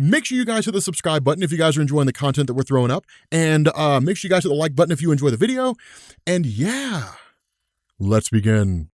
Make sure you guys hit the subscribe button if you guys are enjoying the content that we're throwing up. And make sure you guys hit the like button if you enjoy the video. And yeah, let's begin.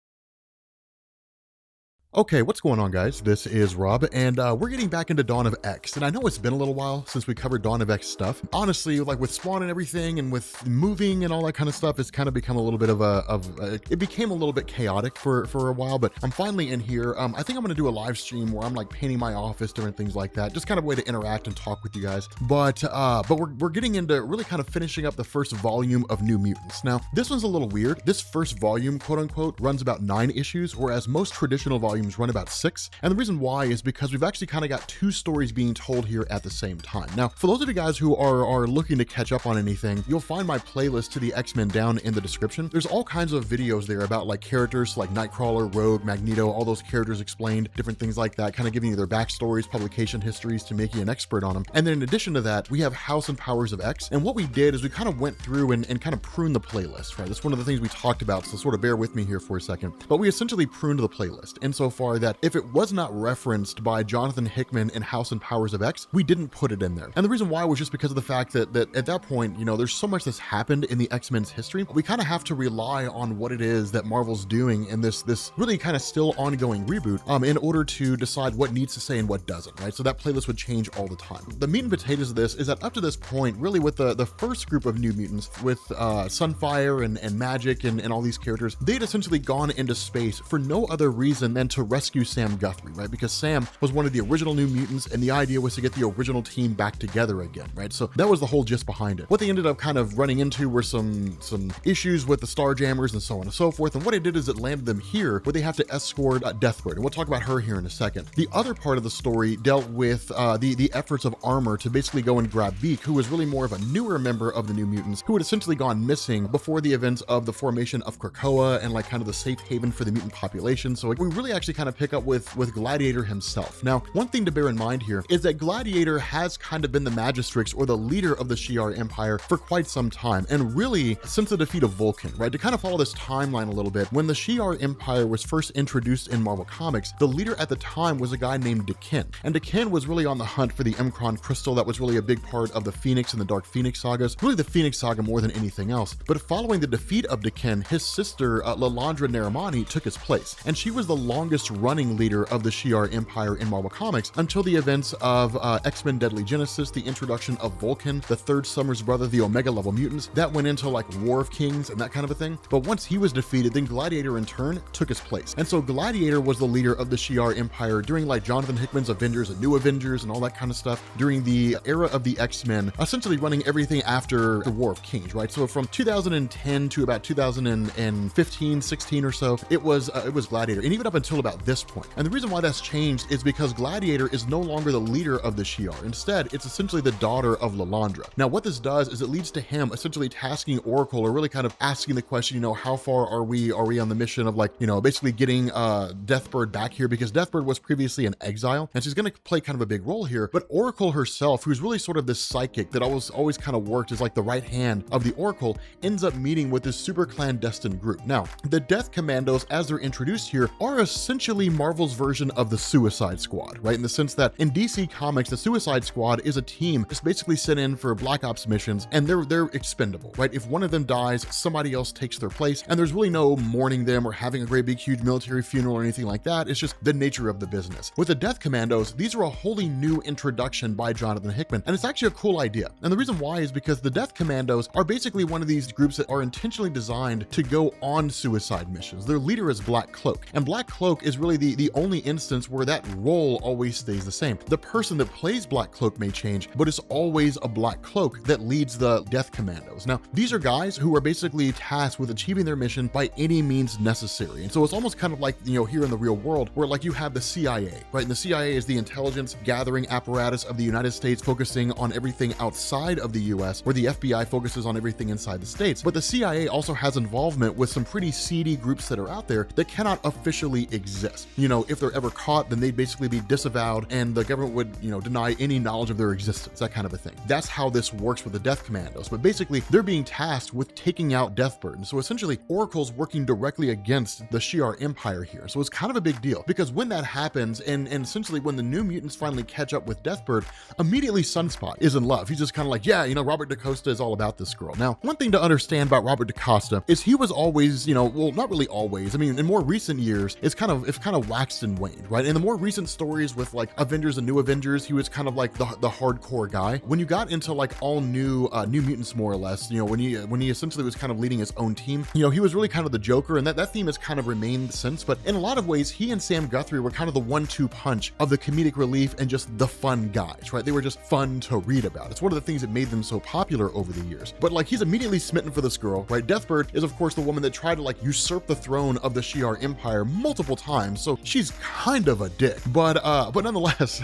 Okay, what's going on, guys? This is Rob, and we're getting back into Dawn of X. And I know it's been a little while since we covered Dawn of X stuff. Honestly, like with Spawn and everything, and with moving and all that kind of stuff, it's kind of become a little bit of it became a little bit chaotic for a while. But I'm finally in here. I think I'm gonna do a live stream where I'm like painting my office, doing things like that, just kind of a way to interact and talk with you guys. But we're getting into really kind of finishing up the first volume of New Mutants. Now, this one's a little weird. This first volume, quote unquote, runs about 9 issues, whereas most traditional volumes run about 6. And the reason why is because we've actually kind of got 2 stories being told here at the same time. Now, for those of you guys who are looking to catch up on anything, you'll find my playlist to the X-Men down in the description. There's all kinds of videos there about like characters like Nightcrawler, Rogue, Magneto, all those characters explained, different things like that, kind of giving you their backstories, publication histories to make you an expert on them. And then in addition to that, we have House and Powers of X. And what we did is we kind of went through and kind of pruned the playlist, right? That's one of the things we talked about, so sort of bear with me here for a second. But we essentially pruned the playlist insofar that if it was not referenced by Jonathan Hickman in House and Powers of X, we didn't put it in there. And the reason why was just because of the fact that at that point, you know, there's so much that's happened in the X-Men's history. We kind of have to rely on what it is that Marvel's doing in this really kind of still ongoing reboot in order to decide what needs to say and what doesn't, right? So that playlist would change all the time. The meat and potatoes of this is that up to this point, really with the first group of New Mutants, with Sunfire and Magic and all these characters, they'd essentially gone into space for no other reason than to rescue Sam Guthrie, right? Because Sam was one of the original New Mutants, and the idea was to get the original team back together again, right? So that was the whole gist behind it. What they ended up kind of running into were some issues with the Starjammers and so on and so forth. And what it did is it landed them here where they have to escort Deathbird, and we'll talk about her here in a second. The other part of the story dealt with the efforts of Armor to basically go and grab Beak, who was really more of a newer member of the New Mutants, who had essentially gone missing before the events of the formation of Krakoa and like kind of the safe haven for the mutant population. So we really actually kind of pick up with Gladiator himself. Now, one thing to bear in mind here is that Gladiator has kind of been the Magistrix or the leader of the Shi'ar Empire for quite some time, and really since the defeat of Vulcan, right? To kind of follow this timeline a little bit, when the Shi'ar Empire was first introduced in Marvel Comics, the leader at the time was a guy named Daken, and Daken was really on the hunt for the M'Kraan crystal that was really a big part of the Phoenix and the Dark Phoenix sagas, really the Phoenix saga more than anything else. But following the defeat of Daken, his sister Lilandra Naramani took his place, and she was the longest running leader of the Shi'ar Empire in Marvel Comics until the events of X-Men Deadly Genesis, the introduction of Vulcan, the third Summer's brother, the Omega level mutants. That went into like War of Kings and that kind of a thing. But once he was defeated, then Gladiator in turn took his place. And so Gladiator was the leader of the Shi'ar Empire during like Jonathan Hickman's Avengers and New Avengers and all that kind of stuff during the era of the X-Men, essentially running everything after the War of Kings, right? So from 2010 to about 2015, 16 or so, it was Gladiator, and even up until about this point. And the reason why that's changed is because Gladiator is no longer the leader of the Shi'ar. Instead, it's essentially the daughter of Lilandra. Now, what this does is it leads to him essentially tasking Oracle, or really kind of asking the question, you know, how far are we on the mission of like, you know, basically getting Deathbird back here, because Deathbird was previously in exile, and she's going to play kind of a big role here. But Oracle herself, who's really sort of this psychic that always kind of worked as like the right hand of the Oracle, ends up meeting with this super clandestine group. Now, the Death Commandos, as they're introduced here, are essentially Marvel's version of the Suicide Squad, right? In the sense that in DC Comics, the Suicide Squad is a team that's basically sent in for Black Ops missions, and they're expendable, right? If one of them dies, somebody else takes their place, and there's really no mourning them or having a great big huge military funeral or anything like that. It's just the nature of the business. With the Death Commandos, these are a wholly new introduction by Jonathan Hickman, and it's actually a cool idea. And the reason why is because the Death Commandos are basically one of these groups that are intentionally designed to go on suicide missions. Their leader is Black Cloak, and Black Cloak is really the only instance where that role always stays the same. The person that plays Black Cloak may change, but it's always a Black Cloak that leads the Death Commandos. Now, these are guys who are basically tasked with achieving their mission by any means necessary. And so it's almost kind of like, you know, here in the real world, where like you have the CIA, right? And the CIA is the intelligence gathering apparatus of the United States, focusing on everything outside of the US, where the FBI focuses on everything inside the States. But the CIA also has involvement with some pretty seedy groups that are out there that cannot officially exist. exist. You know, if they're ever caught, then they'd basically be disavowed and the government would, you know, deny any knowledge of their existence, that kind of a thing. That's how this works with the Death Commandos. But basically, they're being tasked with taking out Deathbird. And so essentially, Oracle's working directly against the Shi'ar Empire here. So it's kind of a big deal because when that happens, and essentially when the New Mutants finally catch up with Deathbird, immediately Sunspot is in love. He's just kind of like, yeah, you know, Robert DaCosta is all about this girl. Now, one thing to understand about Robert DaCosta is he was always, you know, well, not really always. I mean, in more recent years, it's kind of waxed and waned, right? In the more recent stories with like Avengers and New Avengers, he was kind of like the hardcore guy. When you got into like all New Mutants, more or less, you know, when he essentially was kind of leading his own team, you know, he was really kind of the Joker, and that theme has kind of remained since. But in a lot of ways, he and Sam Guthrie were kind of the 1-2 punch of the comedic relief and just the fun guys, right? They were just fun to read about. It's one of the things that made them so popular over the years. But like, he's immediately smitten for this girl, right? Deathbird is of course the woman that tried to like usurp the throne of the Shi'ar Empire multiple times, so she's kind of a dick. But nonetheless,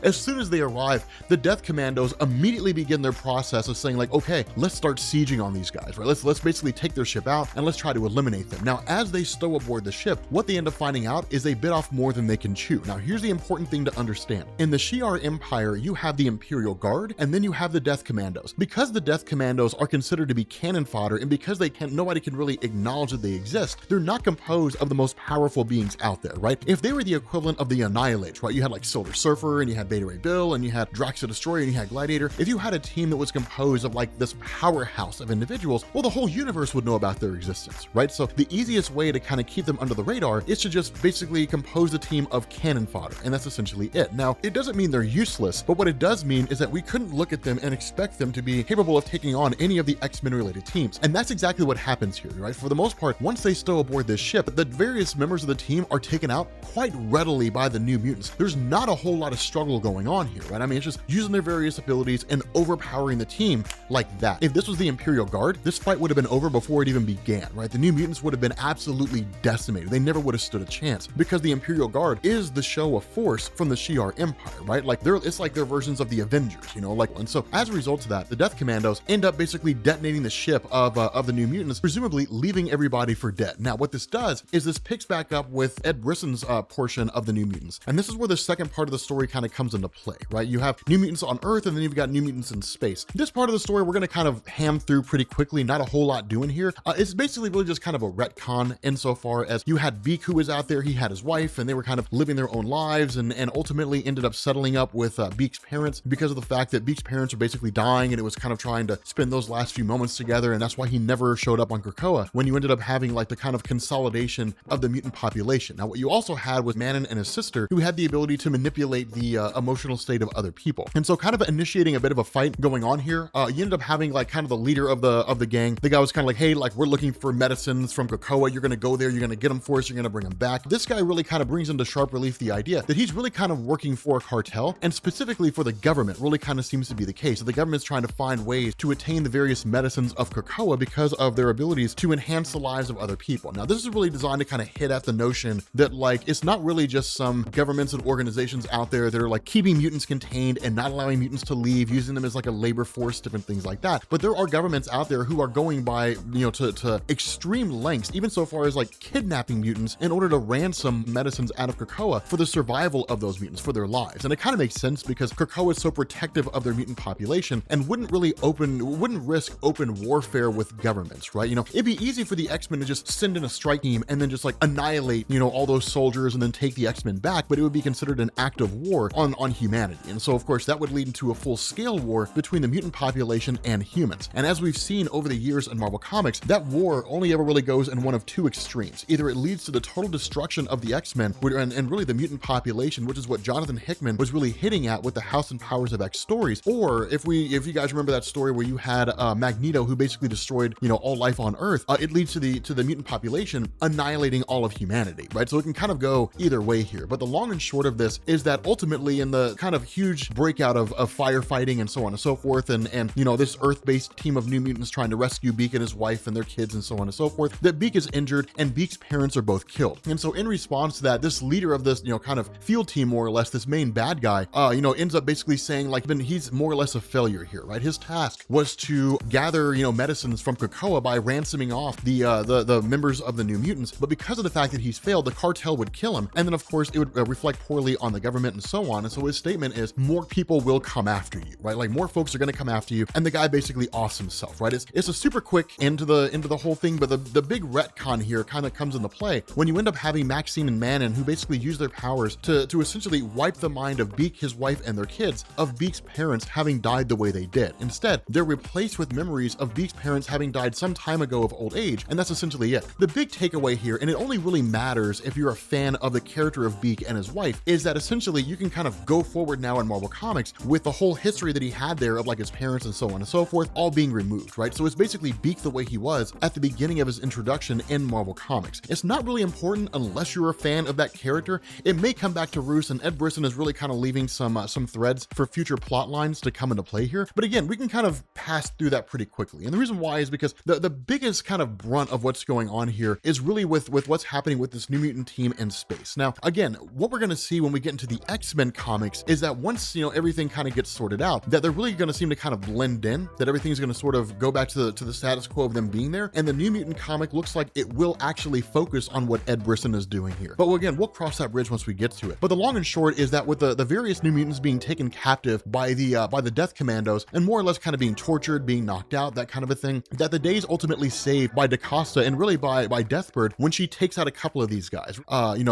as soon as they arrive, the Death Commandos immediately begin their process of saying like, okay, let's start sieging on these guys, right? Let's basically take their ship out and let's try to eliminate them. Now, as they stow aboard the ship, what they end up finding out is they bit off more than they can chew. Now, here's the important thing to understand. In the Shi'ar Empire, you have the Imperial Guard, and then you have the Death Commandos. Because the Death Commandos are considered to be cannon fodder, and because nobody can really acknowledge that they exist, they're not composed of the most powerful beings out there, right? If they were the equivalent of the Annihilates, right? You had like Silver Surfer, and you had Beta Ray Bill, and you had Drax the Destroyer, and you had Gladiator. If you had a team that was composed of like this powerhouse of individuals, well, the whole universe would know about their existence, right? So the easiest way to kind of keep them under the radar is to just basically compose a team of cannon fodder, and that's essentially it. Now, it doesn't mean they're useless, but what it does mean is that we couldn't look at them and expect them to be capable of taking on any of the X-Men related teams. And that's exactly what happens here, right? For the most part, once they stow aboard this ship, the various members of the team are taken out quite readily by the New Mutants. There's not a whole lot of struggle going on here, right? I mean, it's just using their various abilities and overpowering the team like that. If this was the Imperial Guard, this fight would have been over before it even began, right? The New Mutants would have been absolutely decimated. They never would have stood a chance because the Imperial Guard is the show of force from the Shi'ar Empire, right? Like it's like their versions of the Avengers, you know, like, and so as a result of that, the Death Commandos end up basically detonating the ship of the New Mutants, presumably leaving everybody for dead. Now, what this does is this picks back up with Ed Brisson's portion of the New Mutants. And this is where the second part of the story kind of comes into play, right? You have New Mutants on Earth, and then you've got New Mutants in space. This part of the story, we're going to kind of ham through pretty quickly, not a whole lot doing here. It's basically really just kind of a retcon insofar as you had Beak, who was out there, he had his wife, and they were kind of living their own lives, and ultimately ended up settling up with Beak's parents because of the fact that Beak's parents were basically dying, and it was kind of trying to spend those last few moments together, and that's why he never showed up on Krakoa when you ended up having like the kind of consolidation of the mutant population. Now, what you also had was Manon and his sister, who had the ability to manipulate the emotional state of other people, and so kind of initiating a bit of a fight going on here. You ended up having like kind of the leader of the gang. The guy was kind of like, hey, like, we're looking for medicines from Krakoa. You're going to go there. You're going to get them for us. You're going to bring them back. This guy really kind of brings into sharp relief the idea that he's really kind of working for a cartel, and specifically for the government. Really kind of seems to be the case. So the government's trying to find ways to attain the various medicines of Krakoa because of their abilities to enhance the lives of other people. Now, this is really designed to kind of hit at the notion that like, it's not really just some governments and organizations out there that are like keeping mutants contained and not allowing mutants to leave, using them as like a labor force, different things like that. But there are governments out there who are going by, you know, to extreme lengths, even so far as like kidnapping mutants in order to ransom medicines out of Krakoa for the survival of those mutants, for their lives. And it kind of makes sense because Krakoa is so protective of their mutant population and wouldn't risk open warfare with governments, right? You know, it'd be easy for the X-Men to just send in a strike team and then just like annihilate, you know, all those soldiers and then take the X-Men back, but it would be considered an act of war on humanity. And so of course that would lead into a full-scale war between the mutant population and humans. And as we've seen over the years in Marvel Comics, that war only ever really goes in one of two extremes. Either it leads to the total destruction of the X-Men and really the mutant population, which is what Jonathan Hickman was really hitting at with the House and Powers of X stories. Or if you guys remember that story where you had Magneto, who basically destroyed, you know, all life on Earth, it leads to the mutant population annihilating all of humanity, right? So it can kind of go either way here. But the long and short of this is that ultimately, in the kind of huge breakout of firefighting and so on and so forth, and you know, this Earth-based team of New Mutants trying to rescue Beak and his wife and their kids and so on and so forth, that Beak is injured and Beak's parents are both killed. And so in response to that, this leader of this, you know, kind of field team, more or less, this main bad guy, you know, ends up basically saying like, he's more or less a failure here, right? His task was to gather, you know, medicines from Krakoa by ransoming off the members of the New Mutants. But because of the fact that he's failed, the cartel would kill him. And then of course it would reflect poorly on the government and so on. And so his statement is more people will come after you, right? Like more folks are going to come after you. And the guy basically offs himself, right? It's a super quick into the whole thing, but the big retcon here kind of comes into play when you end up having Maxine and Manon, who basically use their powers to essentially wipe the mind of Beak, his wife, and their kids of Beak's parents having died the way they did. Instead, they're replaced with memories of Beak's parents having died some time ago of old age, and that's essentially it. The big takeaway here, and it only really matters if you're a fan of the character of Beak and his wife, is that essentially you can kind of go forward now in Marvel Comics with the whole history that he had there of like his parents and so on and so forth, all being removed, right? So it's basically Beak the way he was at the beginning of his introduction in Marvel Comics. It's not really important unless you're a fan of that character. It may come back to roost, and Ed Brisson is really kind of leaving some threads for future plot lines to come into play here. But again, we can kind of pass through that pretty quickly. And the reason why is because the biggest kind of brunt of what's going on here is really with what's happening with this New Mutant team in space. Now, again, what we're going to see when we get into the X-Men comics is that once, everything kind of gets sorted out, that they're really going to seem to kind of blend in, that everything's going to sort of go back to the status quo of them being there. And the New Mutant comic looks like it will actually focus on what Ed Brisson is doing here. But again, we'll cross that bridge once we get to it. But the long and short is that with the various New Mutants being taken captive by the Death Commandos and more or less kind of being tortured, being knocked out, that kind of a thing, that the day is ultimately saved by DaCosta and really by Deathbird when she takes out a couple of these guys,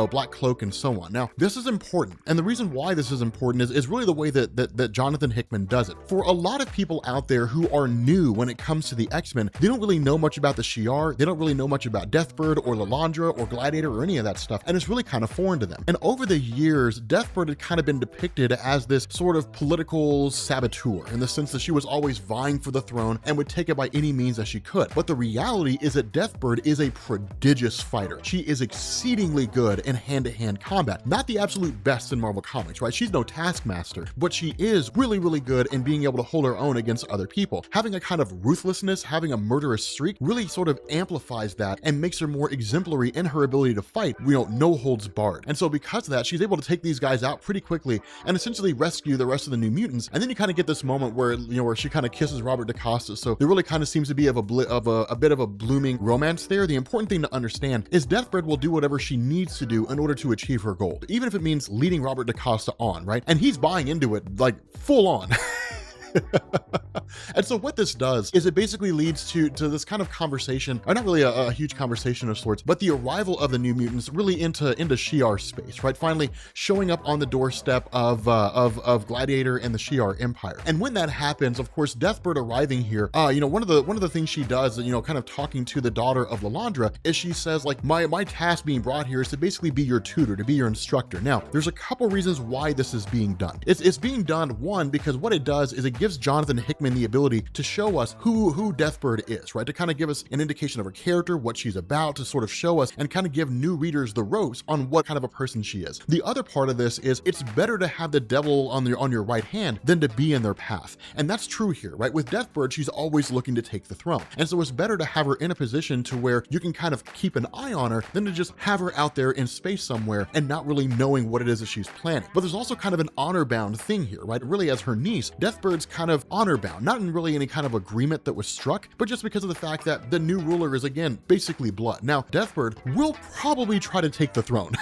Black Cloak and so on. Now, this is important. And the reason why this is important is really the way that Jonathan Hickman does it. For a lot of people out there who are new when it comes to the X-Men, they don't really know much about the Shi'ar. They don't really know much about Deathbird or Lilandra or Gladiator or any of that stuff. And it's really kind of foreign to them. And over the years, Deathbird had kind of been depicted as this sort of political saboteur in the sense that she was always vying for the throne and would take it by any means that she could. But the reality is that Deathbird is a prodigious fighter. She is exceedingly good in hand-to-hand combat. Not the absolute best in Marvel Comics, right? She's no Taskmaster, but she is really, really good in being able to hold her own against other people. Having a kind of ruthlessness, having a murderous streak really sort of amplifies that and makes her more exemplary in her ability to fight, no holds barred. And so because of that, she's able to take these guys out pretty quickly and essentially rescue the rest of the New Mutants. And then you kind of get this moment where, where she kind of kisses Robert DaCosta. So there really kind of seems to be a bit of a blooming romance there. The important thing to understand is Deathbird will do whatever she needs to do in order to achieve her goal, even if it means leading Robert DaCosta on, right? And he's buying into it like full on. And so what this does is it basically leads to this kind of conversation, or not really a huge conversation of sorts, but the arrival of the New Mutants really into Shi'ar space, right? Finally showing up on the doorstep of Gladiator and the Shi'ar Empire. And when that happens, of course, Deathbird arriving here, one of the things she does, kind of talking to the daughter of Lilandra, is she says, like, my task being brought here is to basically be your tutor, to be your instructor. Now, there's a couple reasons why this is being done. It's being done, one, because what it does is it gives Jonathan Hickman the ability to show us who Deathbird is, right? To kind of give us an indication of her character, what she's about, to sort of show us and kind of give new readers the ropes on what kind of a person she is. The other part of this is it's better to have the devil on your right hand than to be in their path. And that's true here, right? With Deathbird, she's always looking to take the throne. And so it's better to have her in a position to where you can kind of keep an eye on her than to just have her out there in space somewhere and not really knowing what it is that she's planning. But there's also kind of an honor-bound thing here, right? Really, as her niece, Deathbird's kind of honor-bound, not in really any kind of agreement that was struck, but just because of the fact that the new ruler is, again, basically blood. Now, Deathbird will probably try to take the throne.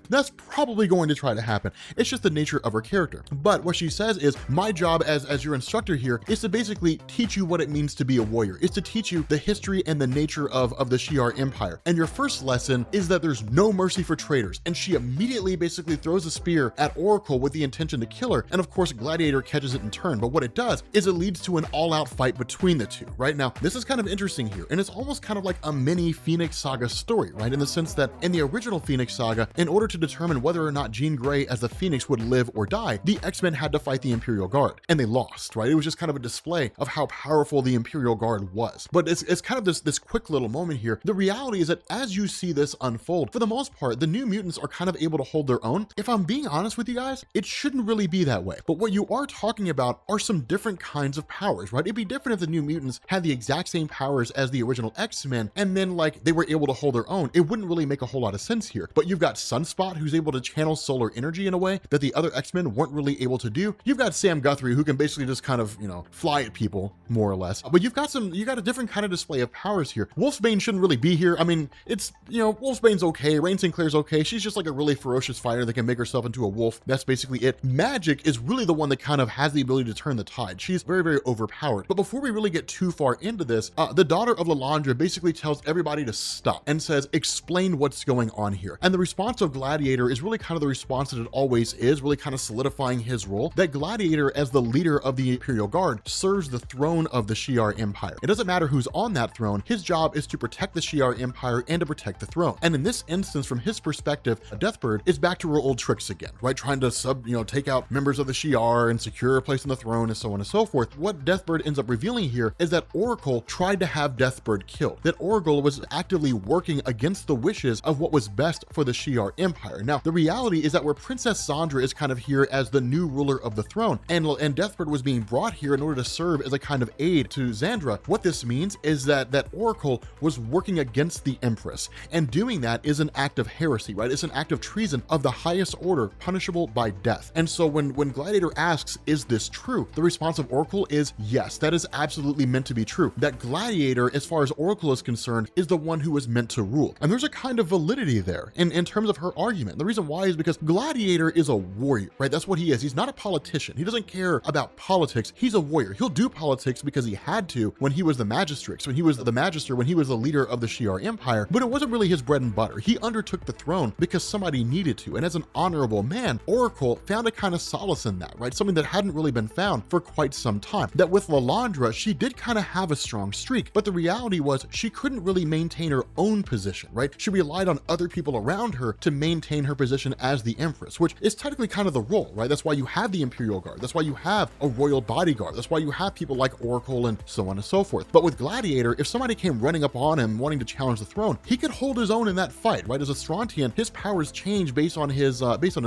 That's probably going to try to happen. It's just the nature of her character. But what she says is, my job as your instructor here is to basically teach you what it means to be a warrior, is to teach you the history and the nature of the Shi'ar Empire. And your first lesson is that there's no mercy for traitors. And she immediately basically throws a spear at Oracle with the intention to kill her. And of course, Gladiator catches it in turn. But what it does is it leads to an all-out fight between the two, right? Now, this is kind of interesting here. And it's almost kind of like a mini Phoenix Saga story, right? In the sense that in the original Phoenix Saga, in order to determine whether or not Jean Grey as the Phoenix would live or die, the X-Men had to fight the Imperial Guard, and they lost, right? It was just kind of a display of how powerful the Imperial Guard was. But it's kind of this quick little moment here. The reality is that as you see this unfold, for the most part, the New Mutants are kind of able to hold their own. If I'm being honest with you guys, it shouldn't really be that way. But what you are talking about about are some different kinds of powers, right? It'd be different if the New Mutants had the exact same powers as the original X-Men, and then like they were able to hold their own. It wouldn't really make a whole lot of sense here. But you've got Sunspot, who's able to channel solar energy in a way that the other X-Men weren't really able to do. You've got Sam Guthrie, who can basically just kind of, you know, fly at people, more or less. But you got a different kind of display of powers here. Wolfsbane shouldn't really be here. I mean, it's, you know, Wolfsbane's okay. Rain Sinclair's okay. She's just like a really ferocious fighter that can make herself into a wolf. That's basically it. Magic is really the one that kind of has the ability to turn the tide. She's very, very overpowered. But before we really get too far into this, the daughter of Lilandra basically tells everybody to stop and says, explain what's going on here. And the response of Gladiator is really kind of the response that it always is, really kind of solidifying his role, that Gladiator, as the leader of the Imperial Guard, serves the throne of the Shi'ar Empire. It doesn't matter who's on that throne. His job is to protect the Shi'ar Empire and to protect the throne. And in this instance, from his perspective, Deathbird is back to her old tricks again, right? Trying to take out members of the Shi'ar and secure a place on the throne and so on and so forth. What Deathbird ends up revealing here is that Oracle tried to have Deathbird killed, that Oracle was actively working against the wishes of what was best for the Shi'ar Empire. Now, the reality is that where Princess Zandra is kind of here as the new ruler of the throne, and Deathbird was being brought here in order to serve as a kind of aid to Zandra, what this means is that Oracle was working against the Empress, and doing that is an act of heresy, right? It's an act of treason of the highest order, punishable by death. And so when Gladiator asks, is this true? The response of Oracle is yes, that is absolutely meant to be true. That Gladiator, as far as Oracle is concerned, is the one who was meant to rule. And there's a kind of validity there in terms of her argument. The reason why is because Gladiator is a warrior, right? That's what he is. He's not a politician. He doesn't care about politics. He's a warrior. He'll do politics because he had to when he was the Magistrix, when he was the Magister, when he was the leader of the Shi'ar Empire, but it wasn't really his bread and butter. He undertook the throne because somebody needed to. And as an honorable man, Oracle found a kind of solace in that, right? Something that hadn't really been found for quite some time. That with Lilandra, she did kind of have a strong streak, but the reality was she couldn't really maintain her own position, right? She relied on other people around her to maintain her position as the Empress, which is technically kind of the role, right? That's why you have the Imperial Guard. That's why you have a royal bodyguard. That's why you have people like Oracle and so on and so forth. But with Gladiator, if somebody came running up on him wanting to challenge the throne, he could hold his own in that fight, right? As a Strontian, his powers change based on his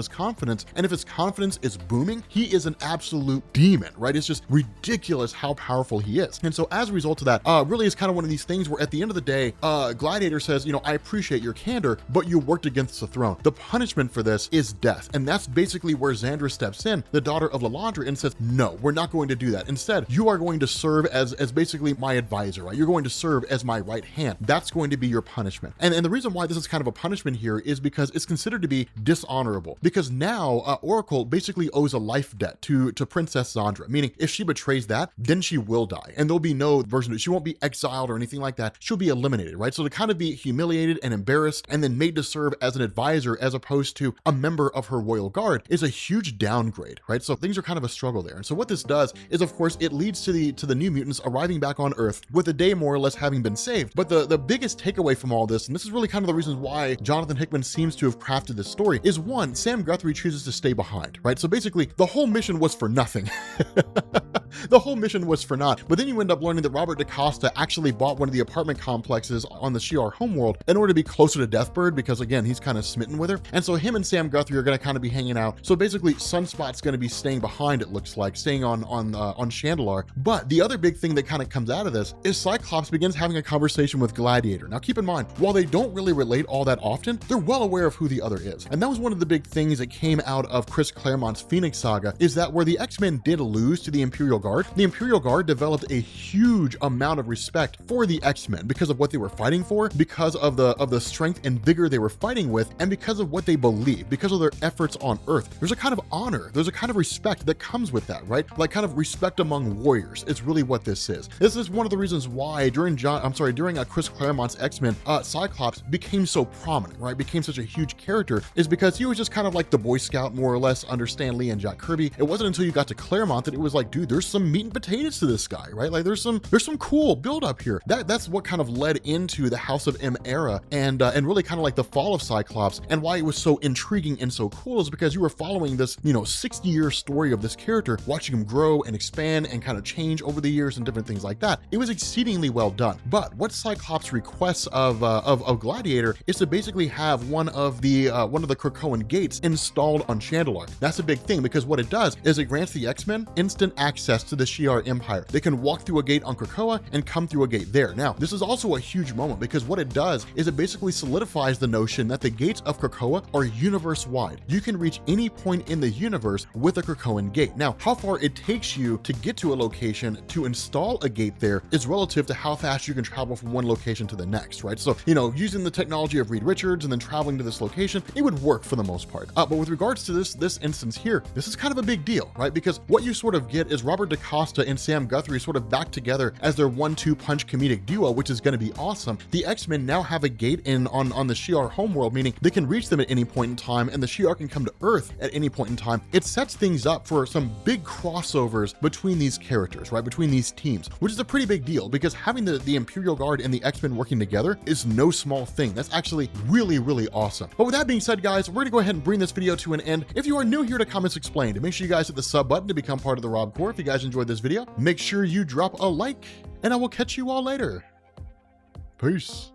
confidence, and if his confidence is booming, he is an absolute demon, right? It's just ridiculous how powerful he is. And so as a result of that, really is kind of one of these things where at the end of the day, Gladiator says, you know, I appreciate your candor, but you worked against the throne. The punishment for this is death. And that's basically where Zandra steps in, the daughter of Lilandra, and says, no, we're not going to do that. Instead, you are going to serve as basically my advisor, right? You're going to serve as my right hand. That's going to be your punishment. And the reason why this is kind of a punishment here is because it's considered to be dishonorable, because now Oracle basically owes a life debt to Princess Zandra, meaning if she betrays that, then she will die. And there'll be no version of it. She won't be exiled or anything like that. She'll be eliminated, right? So to kind of be humiliated and embarrassed and then made to serve as an advisor as opposed to a member of her royal guard is a huge downgrade, right? So things are kind of a struggle there. And so what this does is, of course, it leads to the New Mutants arriving back on Earth with the day more or less having been saved. But the biggest takeaway from all this, and this is really kind of the reasons why Jonathan Hickman seems to have crafted this story, is one, Sam Guthrie chooses to stay behind, right? So basically the whole mission was for nothing. The whole mission was for naught. But then you end up learning that Robert DaCosta actually bought one of the apartment complexes on the Shi'ar homeworld in order to be closer to Deathbird, because again, he's kind of smitten with her. And so him and Sam Guthrie are going to kind of be hanging out. So basically Sunspot's going to be staying behind, it looks like, staying on Chandelar. But the other big thing that kind of comes out of this is Cyclops begins having a conversation with Gladiator. Now keep in mind, while they don't really relate all that often, they're well aware of who the other is. And that was one of the big things that came out of Chris Claremont's Phoenix Saga, is that where the X-Men did lose to the Imperial Guard, the Imperial Guard developed a huge amount of respect for the X-Men because of what they were fighting for, because of the strength and vigor they were fighting with, and because of what they believe, because of their efforts on Earth. There's a kind of honor, there's a kind of respect that comes with that, right? Like kind of respect among warriors. It's really what this is. This is one of the reasons why during Chris Claremont's X-Men, Cyclops became so prominent, right? Became such a huge character, is because he was just kind of like the Boy Scout more or less under Stan Lee and Jack Kirby. It wasn't until you got to Claremont that it was like, dude, there's some some meat and potatoes to this guy, right? Like there's some cool build up here. That's what kind of led into the House of M era and really kind of like the fall of Cyclops, and why it was so intriguing and so cool is because you were following this, 60-year story of this character, watching him grow and expand and kind of change over the years and different things like that. It was exceedingly well done. But what Cyclops requests of Gladiator is to basically have one of the Krakoan gates installed on Chandelure. That's a big thing, because what it does is it grants the X-Men instant access to the Shi'ar Empire. They can walk through a gate on Krakoa and come through a gate there. Now, this is also a huge moment, because what it does is it basically solidifies the notion that the gates of Krakoa are universe-wide. You can reach any point in the universe with a Krakoan gate. Now, how far it takes you to get to a location to install a gate there is relative to how fast you can travel from one location to the next, right? So, using the technology of Reed Richards and then traveling to this location, it would work for the most part. But with regards to this instance here, this is kind of a big deal, right? Because what you sort of get is Robert DaCosta and Sam Guthrie sort of back together as their 1-2 punch comedic duo, which is going to be awesome. The X-Men now have a gate on the Shi'ar homeworld, meaning they can reach them at any point in time, and the Shi'ar can come to Earth at any point in time. It sets things up for some big crossovers between these characters, right? Between these teams, which is a pretty big deal, because having the Imperial Guard and the X-Men working together is no small thing. That's actually really, really awesome. But with that being said, guys, we're gonna go ahead and bring this video to an end. If you are new here to Comics Explained, make sure you guys hit the sub button to become part of the Rob Corps. If you guys enjoyed this video, make sure you drop a like, and I will catch you all later. Peace.